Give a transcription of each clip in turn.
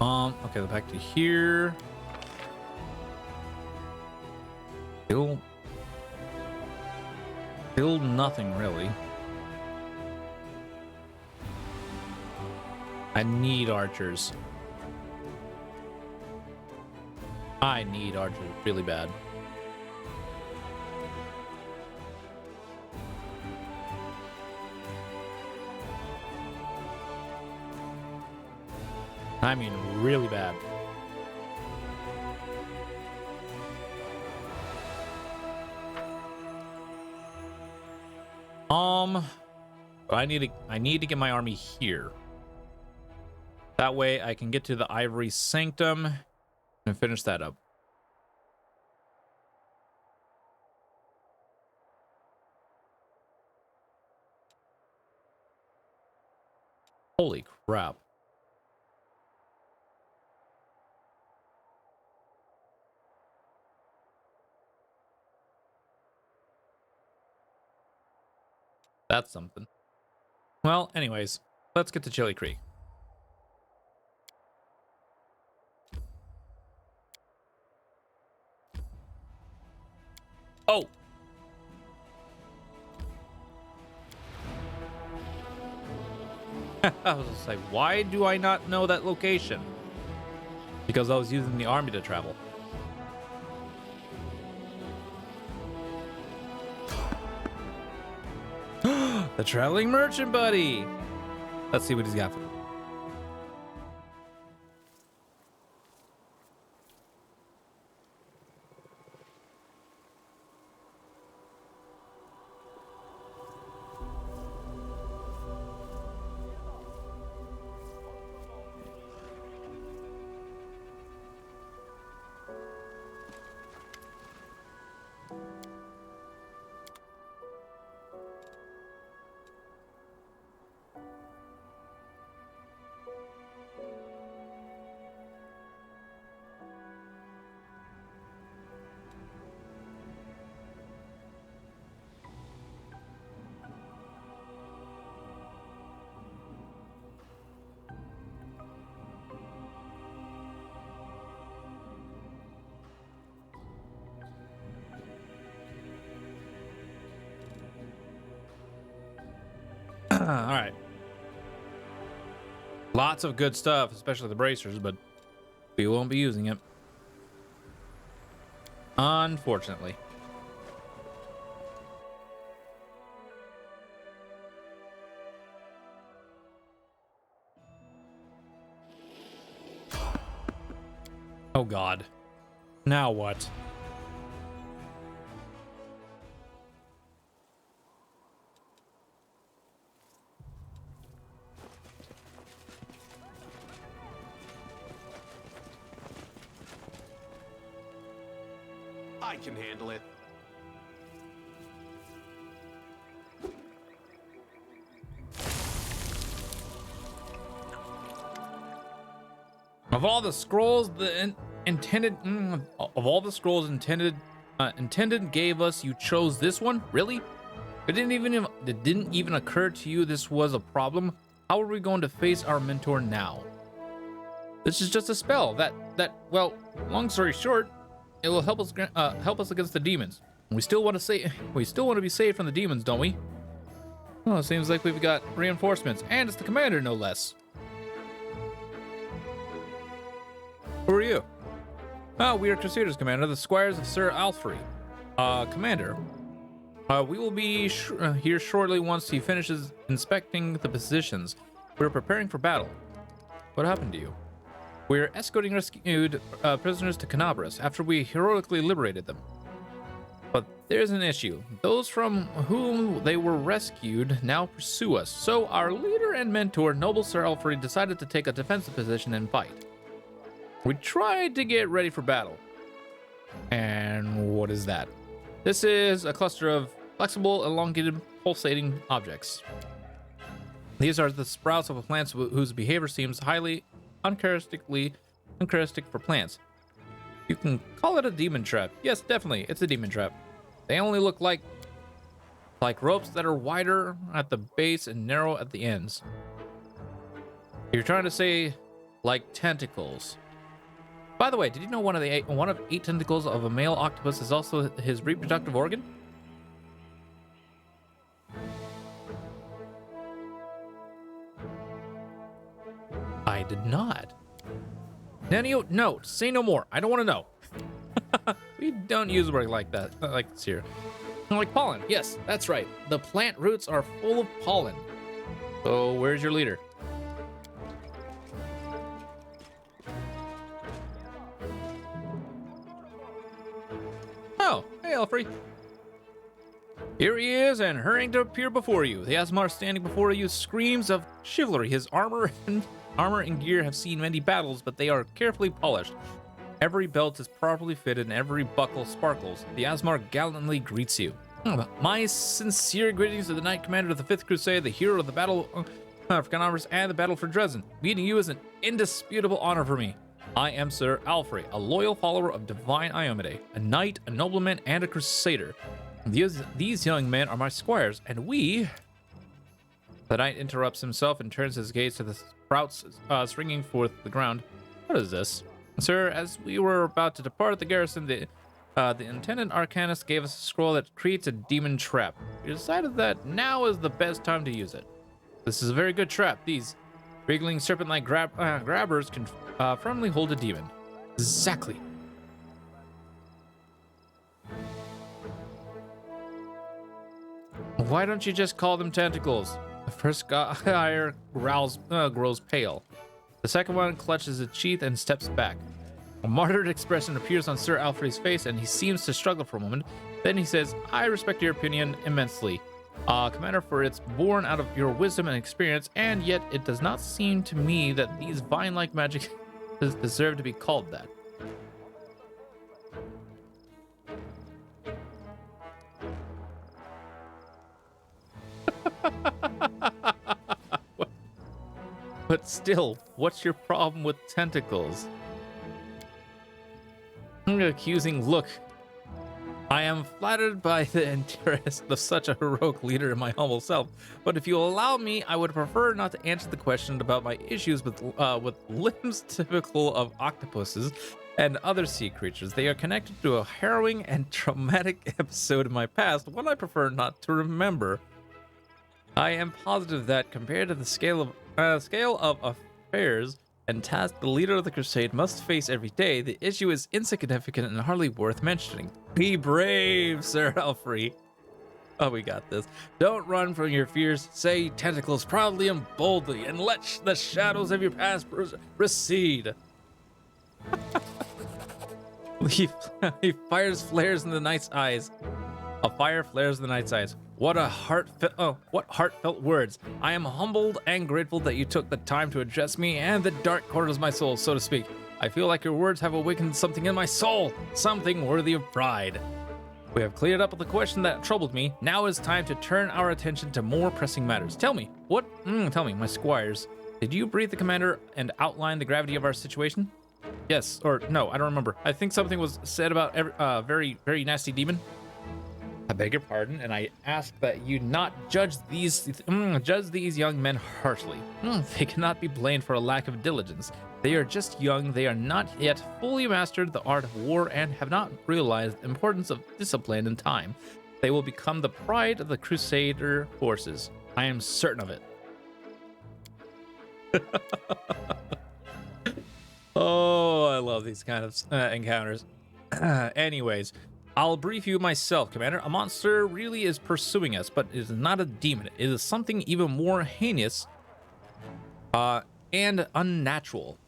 Okay, back to here. Still nothing really. I need archers. I need archers really bad. I mean, really bad. But I need to get my army here. That way I can get to the Ivory Sanctum and finish that up. Holy crap. That's something. Well, anyways, let's get to Chili Creek. Oh! I was just like, why do I not know that location? Because I was using the army to travel. The traveling merchant buddy. Let's see what he's got for me. All right. Lots of good stuff, especially the bracers, but we won't be using it. Unfortunately. Oh God. Now what? I can handle it. Of all the scrolls, intended gave us, you chose this one? Really? It didn't even occur to you this was a problem. How are we going to face our mentor now? This is just a spell well, long story short, it will help us against the demons. We still want to be saved from the demons, don't we? Oh, it seems like we've got reinforcements, and it's the commander, no less. Who are you? Oh, we are Crusaders, Commander, the squires of Sir Alfred. Commander, we will be here shortly once he finishes inspecting the positions. We're preparing for battle. What happened to you? We're escorting rescued prisoners to Canabras after we heroically liberated them. But there's an issue. Those from whom they were rescued now pursue us, so our leader and mentor, Noble Sir Alfred, decided to take a defensive position and fight. We tried to get ready for battle. And what is that? This is a cluster of flexible, elongated, pulsating objects. These are the sprouts of plants whose behavior seems highly uncharacteristic for plants. You can call it a demon trap. Yes, definitely, it's a demon trap. They only look like ropes that are wider at the base and narrow at the ends. You're trying to say like tentacles. By the way, did you know one of 8 tentacles of a male octopus is also his reproductive organ? I did not. Nanio, no, say no more. I don't want to know. We don't use words like that, like this here. Like pollen. Yes, that's right. The plant roots are full of pollen. So where's your leader? Oh, hey, Alfred. Here he is, and hurrying to appear before you. The Asmar standing before you screams of chivalry. His armor and gear have seen many battles, but they are carefully polished. Every belt is properly fitted, and every buckle sparkles. The Asmar gallantly greets you. My sincere greetings to the Knight Commander of the 5th Crusade, the hero of the Battle for Canaveras and the Battle for Dresden. Meeting you is an indisputable honor for me. I am Sir Alfred, a loyal follower of Divine Iomade, a knight, a nobleman, and a crusader. These young men are my squires, and we... The knight interrupts himself and turns his gaze to the sprouts stringing forth the ground. What is this? Sir, as we were about to depart the garrison, the intendant arcanist gave us a scroll that creates a demon trap. We decided that now is the best time to use it. This is a very good trap. These wriggling serpent-like grabbers can firmly hold a demon. Exactly. Why don't you just call them tentacles? The first guy grows pale. The second one clutches its teeth and steps back. A martyred expression appears on Sir Alfred's face, and he seems to struggle for a moment. Then he says, I respect your opinion immensely, Commander, for it's born out of your wisdom and experience, and yet it does not seem to me that these vine-like magic deserve to be called that. But still, what's your problem with tentacles? An accusing look. I am flattered by the interest of such a heroic leader in my humble self, but if you allow me, I would prefer not to answer the question about my issues with limbs typical of octopuses and other sea creatures. They are connected to a harrowing and traumatic episode in my past, one I prefer not to remember. I am positive that compared to the scale of affairs and tasks the leader of the crusade must face every day, the issue is insignificant and hardly worth mentioning. Be brave, Sir Alfred. Oh, we got this. Don't run from your fears. Say tentacles proudly and boldly, and let the shadows of your past recede. He fires flares in the knight's eyes. A fire flares in the knight's eyes. What heartfelt words. I am humbled and grateful that you took the time to address me and the dark corners of my soul, so to speak. I feel like your words have awakened something in my soul, something worthy of pride. We have cleared up the question that troubled me. Now is time to turn our attention to more pressing matters. Tell me, my squires, did you brief the commander and outline the gravity of our situation? Yes, or no, I don't remember. I think something was said about very, very nasty demon. I beg your pardon, and I ask that you not judge these young men harshly. They cannot be blamed for a lack of diligence. They are just young, they are not yet fully mastered the art of war, and have not realized the importance of discipline and time. They will become the pride of the Crusader forces. I am certain of it. Oh, I love these kind of encounters. Anyways, I'll brief you myself, Commander. A monster really is pursuing us, but it is not a demon. It is something even more heinous and unnatural.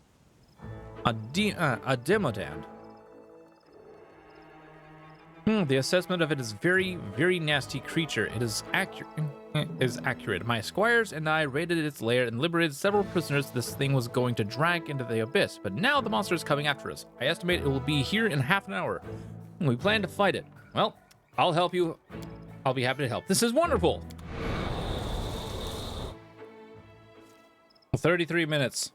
A Demodan. The assessment of it is very, very nasty creature. It is accurate. My squires and I raided its lair and liberated several prisoners this thing was going to drag into the abyss. But now the monster is coming after us. I estimate it will be here in half an hour. We plan to fight it. Well, I'll help you. I'll be happy to help. This is wonderful. 33 minutes.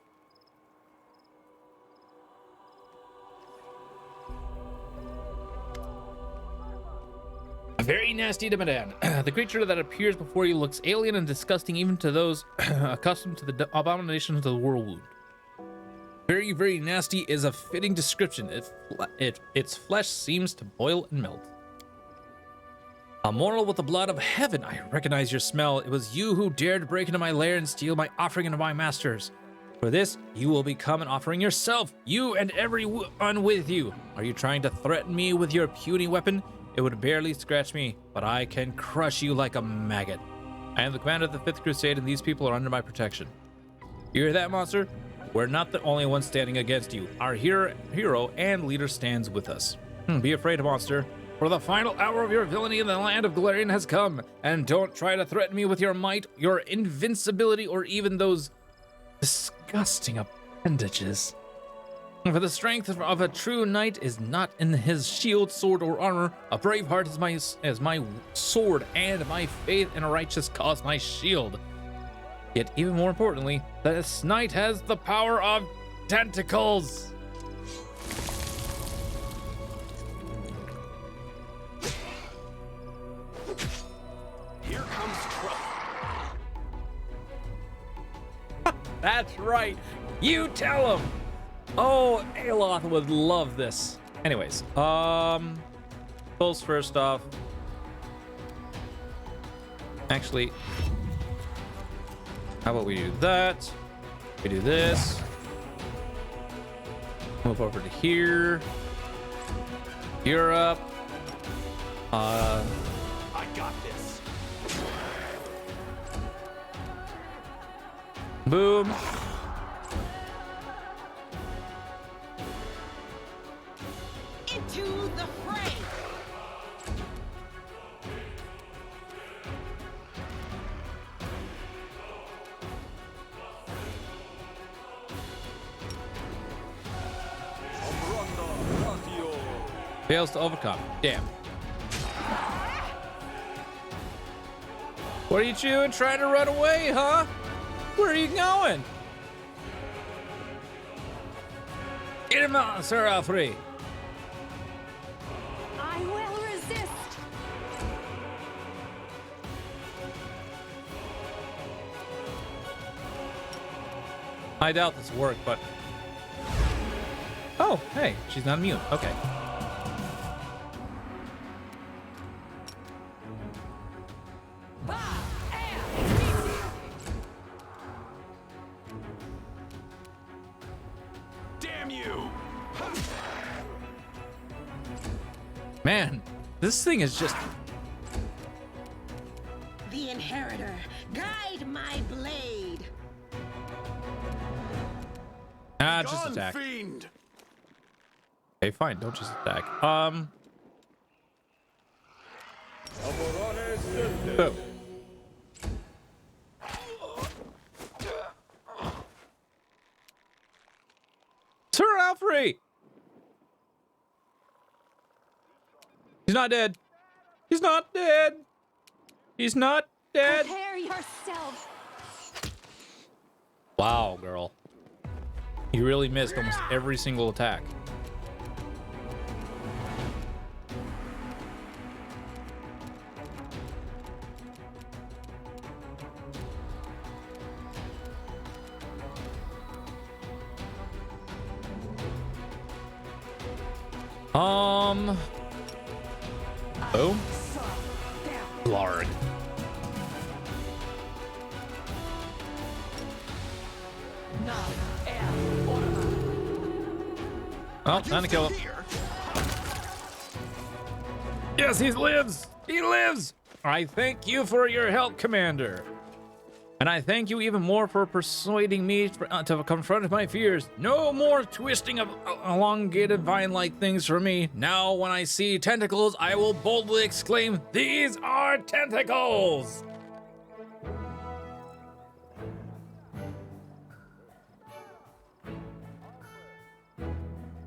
A very nasty Demodan. The creature that appears before you looks alien and disgusting even to those accustomed to the abominations of the whirlwind. Very, very nasty is a fitting description. Its flesh seems to boil and melt. Immortal with the blood of heaven, I recognize your smell. It was you who dared break into my lair and steal my offering into my masters. For this, you will become an offering yourself, you and everyone with you. Are you trying to threaten me with your puny weapon? It would barely scratch me, but I can crush you like a maggot. I am the commander of the 5th Crusade, and these people are under my protection. You hear that, monster? We're not the only ones standing against you. Our hero and leader stands with us. Be afraid, monster. For the final hour of your villainy in the land of Galarian has come, and don't try to threaten me with your might, your invincibility, or even those disgusting appendages. For the strength of a true knight is not in his shield, sword, or armor. A brave heart is my sword, and my faith in a righteous cause my shield. Yet even more importantly, this knight has the power of tentacles. Here comes trouble. That's right. You tell him. Oh, Aloth would love this. Anyways, pulse first off. Actually, how about we do that? We do this. Move over to here. You're up. I got this. Boom. Into the fray. Fails to overcome. Damn. What are you doing? Trying to run away, huh? Where are you going? Get him out, Sir Alfred. I will resist. I doubt this will work, but... Oh, hey, she's not immune. Okay. Damn you! Man, this thing is just... The inheritor, guide my blade. Ah, just Gone, attack. fiend! Okay, fine. Don't just attack. Boom. Sir Alfred! He's not dead. He's not dead. He's not dead. Prepare yourself. Wow, girl. You really missed almost every single attack. Boom. Blarg. Oh, time to kill him. Here. Yes, he lives! He lives! I thank you for your help, Commander. And I thank you even more for persuading me to confront my fears. No more twisting of elongated vine-like things for me. Now, when I see tentacles, I will boldly exclaim, "These are tentacles!"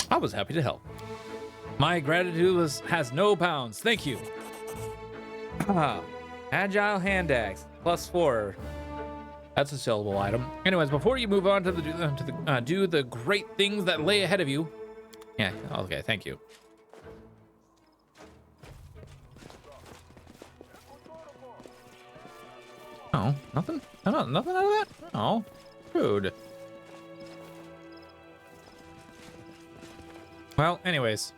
I was happy to help. My gratitude has no bounds. Thank you. Agile hand axe, +4. That's a sellable item. Anyways, before you move on to do the great things that lay ahead of you. Yeah, okay, thank you. Oh, nothing? Nothing out of that? Oh, rude. Well, anyways.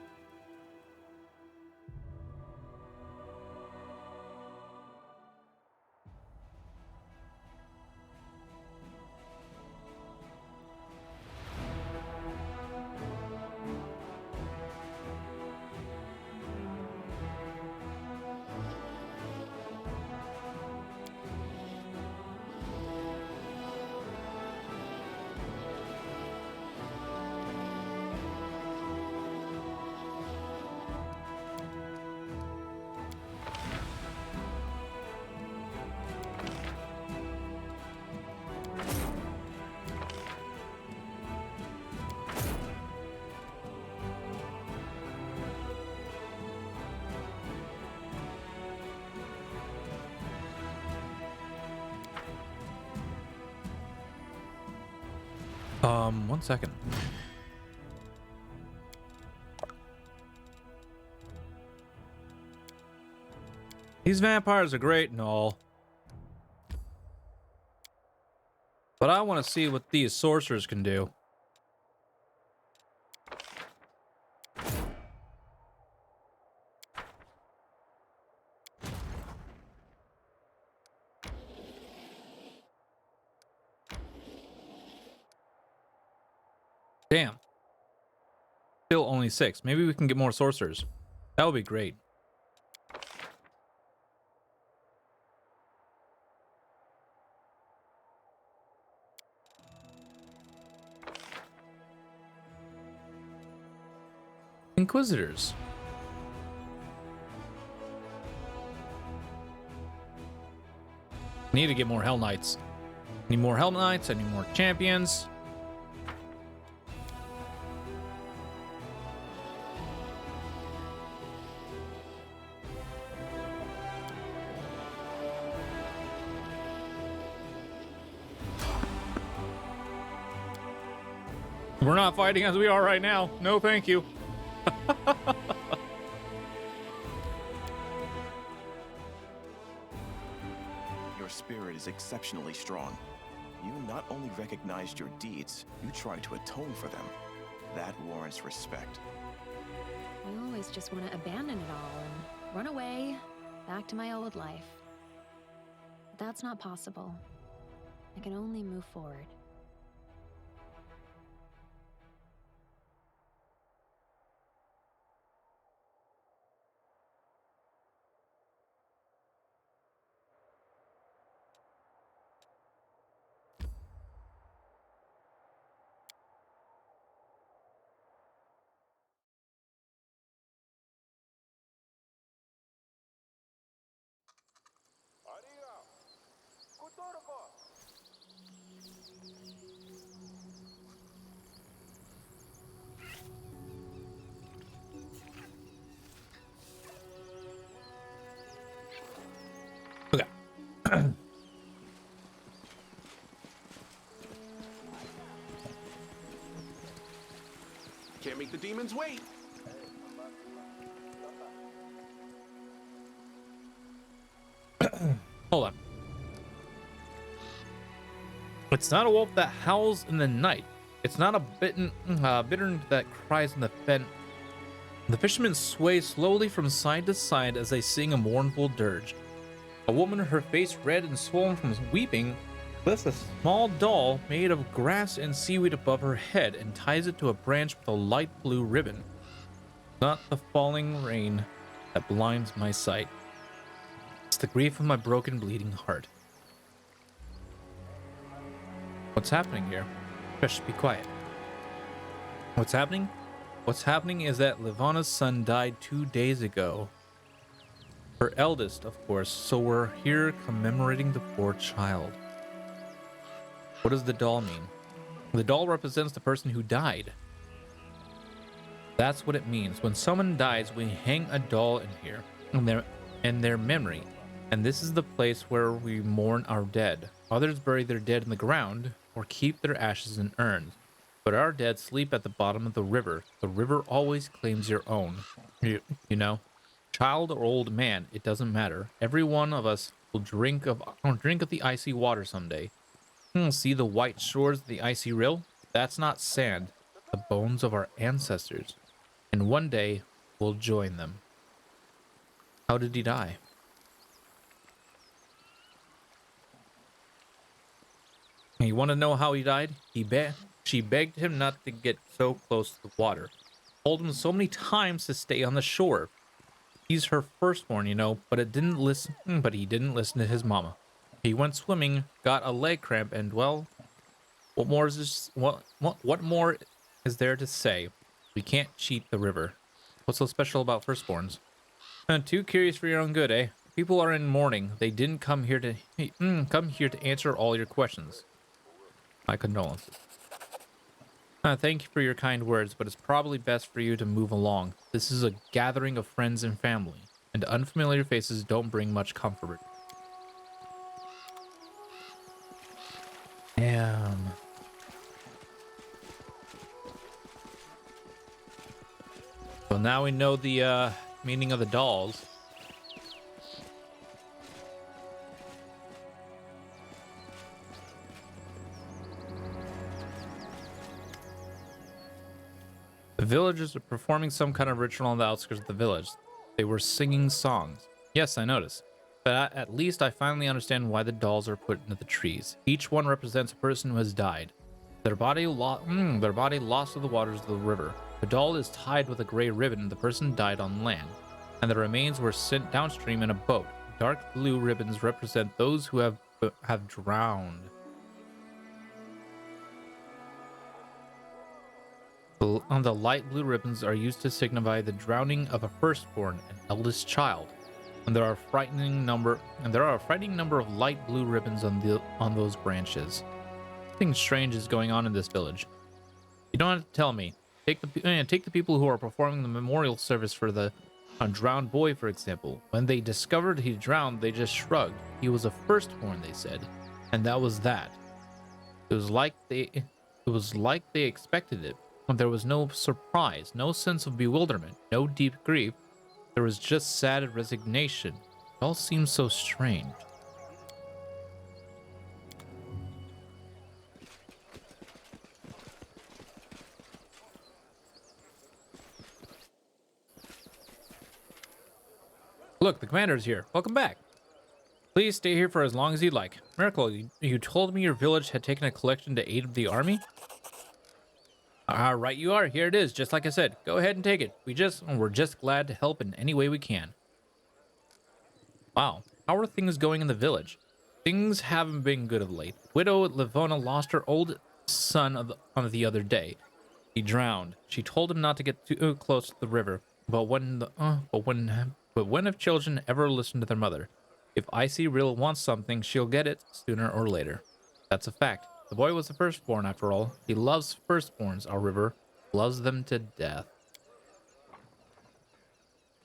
One second. These vampires are great and all, but I want to see what these sorcerers can do. Damn. Still only 6. Maybe we can get more sorcerers. That would be great. Inquisitors. Need to get more Hell Knights. Need more Hell Knights. I need more champions. We're not fighting as we are right now. No, thank you. Your spirit is exceptionally strong. You not only recognized your deeds, you tried to atone for them. That warrants respect. I always just want to abandon it all and run away, back to my old life. But that's not possible. I can only move forward. Okay. Can't make the demons wait. Hold on. It's not a wolf that howls in the night. It's not a bittern that cries in the fen. The fishermen sway slowly from side to side as they sing a mournful dirge. A woman, her face red and swollen from weeping, lifts a small doll made of grass and seaweed above her head and ties it to a branch with a light blue ribbon. Not the falling rain that blinds my sight. It's the grief of my broken, bleeding heart. What's happening here? Just be quiet. What's happening? What's happening is that Livana's son died 2 days ago. Her eldest, of course, so we're here commemorating the poor child. What does the doll mean? The doll represents the person who died. That's what it means. When someone dies, we hang a doll in here, in their memory. And this is the place where we mourn our dead. Others bury their dead in the ground or keep their ashes in urns. But our dead sleep at the bottom of the river. The river always claims your own. You know? Child or old man, it doesn't matter. Every one of us will drink of the icy water someday. See the white shores of the icy rill? That's not sand. The bones of our ancestors. and one day we'll join them. How did he die? You want to know how he died? She begged him not to get so close to the water. Told him so many times to stay on the shore. He's her firstborn, you know, but he didn't listen to his mama. He went swimming, got a leg cramp, and well, what more is there to say? We can't cheat the river. What's so special about firstborns? Too curious for your own good, eh? People are in mourning. They didn't come here to answer all your questions. My condolences. Thank you for your kind words, but it's probably best for you to move along. This is a gathering of friends and family, and unfamiliar faces don't bring much comfort. Damn. So now we know the meaning of the dolls. The villagers are performing some kind of ritual on the outskirts of the village. They were singing songs. Yes, I noticed. But at least I finally understand why the dolls are put into the trees. Each one represents a person who has died. Their body lost to the waters of the river. The doll is tied with a gray ribbon. The person died on land, and the remains were sent downstream in a boat. Dark blue ribbons represent those who have drowned. The light blue ribbons are used to signify the drowning of a firstborn and eldest child. And there are a frightening number of light blue ribbons on those branches. Something strange is going on in this village. You don't have to tell me. Take the people who are performing the memorial service for the drowned boy, for example. When they discovered he drowned, they just shrugged. He was a firstborn, they said, and that was that. It was like they expected it. There was no surprise, no sense of bewilderment, no deep grief. There was just sad resignation. It all seemed so strange. Look, the commander's here. Welcome back. Please stay here for as long as you'd like. Miracle, you told me your village had taken a collection to aid the army? Right you are. Here it is, just like I said. Go ahead and take it. We're just glad to help in any way we can. Wow. How are things going in the village? Things haven't been good of late. Widow Livona lost her old son on the other day. He drowned. She told him not to get too close to the river. But when have children ever listened to their mother? If Icy Real wants something, she'll get it sooner or later. That's a fact. The boy was the firstborn, after all. He loves firstborns, our river. Loves them to death.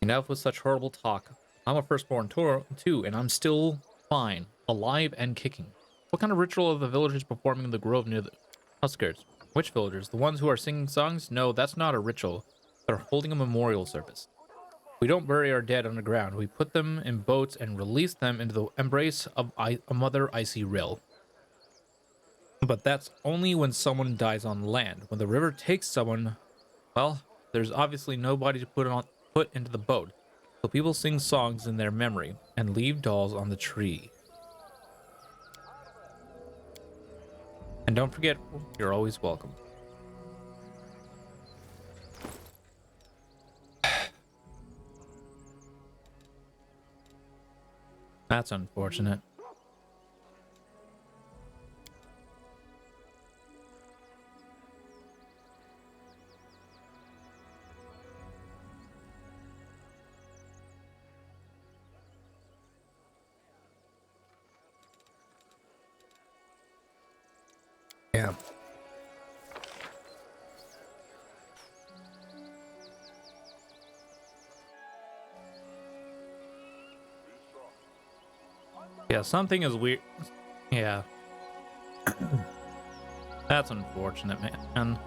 Enough with such horrible talk. I'm a firstborn too, and I'm still fine, alive and kicking. What kind of ritual are the villagers performing in the grove near the outskirts? Which villagers? The ones who are singing songs? No, that's not a ritual. They're holding a memorial service. We don't bury our dead underground. We put them in boats and release them into the embrace of a Mother Icy Rill. But that's only when someone dies on land. When the river takes someone, well, there's obviously nobody to put into the boat. So people sing songs in their memory and leave dolls on the tree. And don't forget, you're always welcome. That's unfortunate. Yeah. Yeah, something is weird. Yeah. That's unfortunate, man.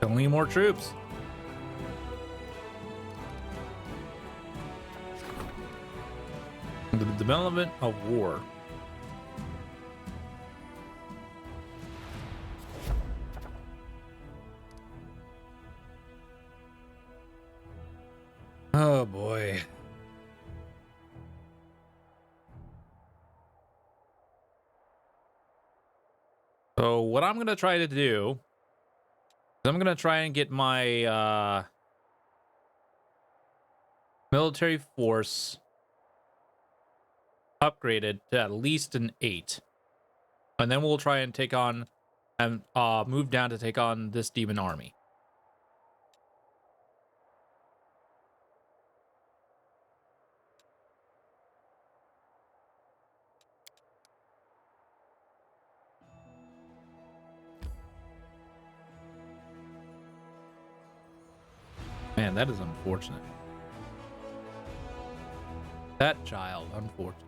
Only more troops. The development of war. Oh boy. So what I'm gonna try to do is I'm gonna try and get my military force upgraded to at least an 8. And then we'll try and take on and move down to take on this demon army. Man, that is unfortunate. That child, unfortunate.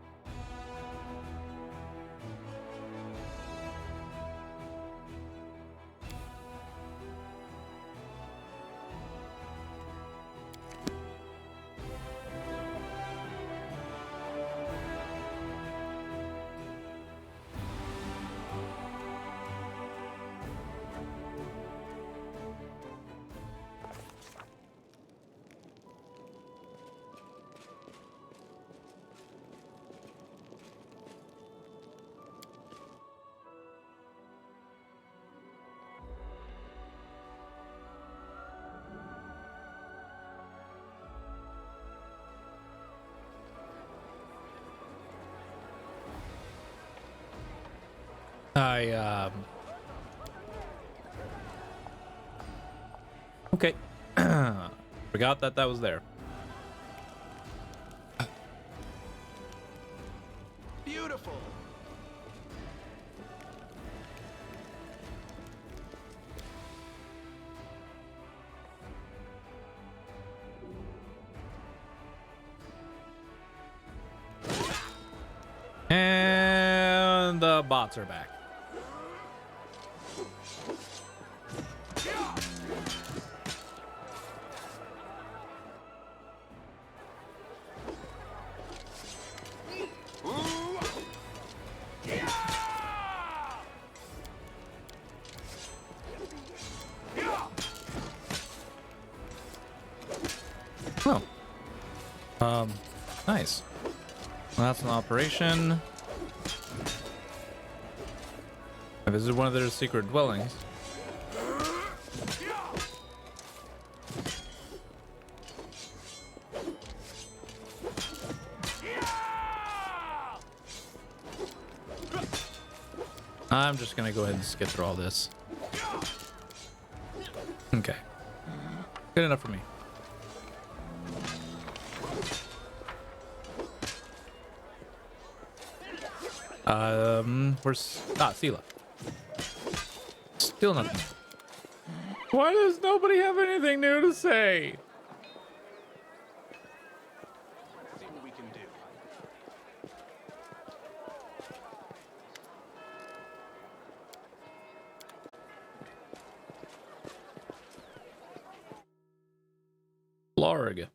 Okay. Forgot that was there. Beautiful. And the bots are back. Oh. Nice. Well, that's an operation. I visited one of their secret dwellings. I'm just gonna go ahead and skip through all this. Okay. Good enough for me. Where's Sela? Still nothing. Why does nobody have anything new to say? See what we can do. Larg.